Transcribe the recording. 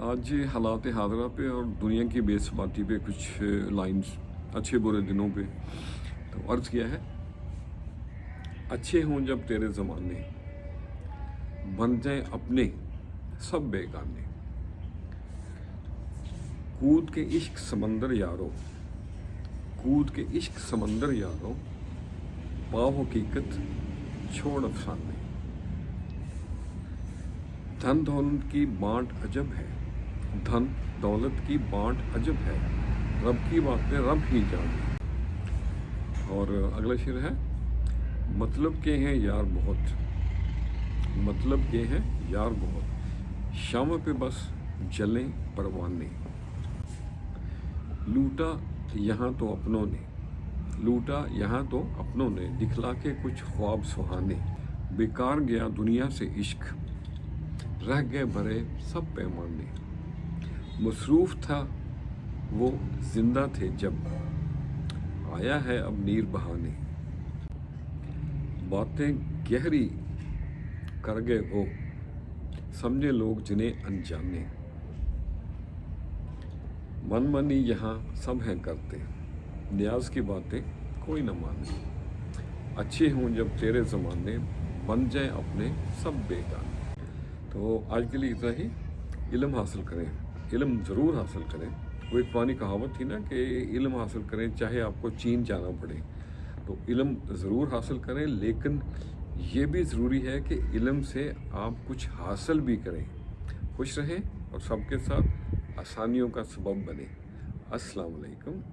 आज हालात हाज़रा पे और दुनिया की बेसबाती पे कुछ लाइंस अच्छे बुरे दिनों पे तो अर्ज़ किया है। अच्छे हों जब तेरे ज़माने, बन जाए अपने सब बेगाने। कूद के इश्क समंदर यारो, कूद के इश्क समंदर यारो, पाओ हकीकत छोड़ अफसाने। धन दौलत की बांट अजब है, धन दौलत की बांट अजब है, रब की बातें रब ही जाने। और अगला शेर है, मतलब के हैं यार बहुत, मतलब के हैं यार बहुत, शाम पे बस जलें परवाने। लूटा यहाँ तो अपनों ने, लूटा यहाँ तो अपनों ने, दिखला के कुछ ख्वाब सुहाने। बेकार गया दुनिया से इश्क, रह गए भरे सब पैमाने। मसरूफ़ था वो जिंदा थे जब, आया है अब नीर बहाने। बातें गहरी कर गए वो, समझे लोग जिन्हें अनजाने। मनमानी यहाँ सब हैं करते, न्याज की बातें कोई न माने। अच्छे हों जब तेरे ज़माने, बन जाए अपने सब बेगाने। तो आज के लिए इतना ही। इल्म हासिल करें, इल्म ज़रूर हासिल करें। वो एक पुरानी कहावत थी ना कि इल्म हासिल करें चाहे आपको चीन जाना पड़े। तो इल्म ज़रूर हासिल करें, लेकिन ये भी ज़रूरी है कि इल्म से आप कुछ हासिल भी करें। खुश रहें और सबके साथ आसानियों का सबब बने। अस्सलाम वालेकुम।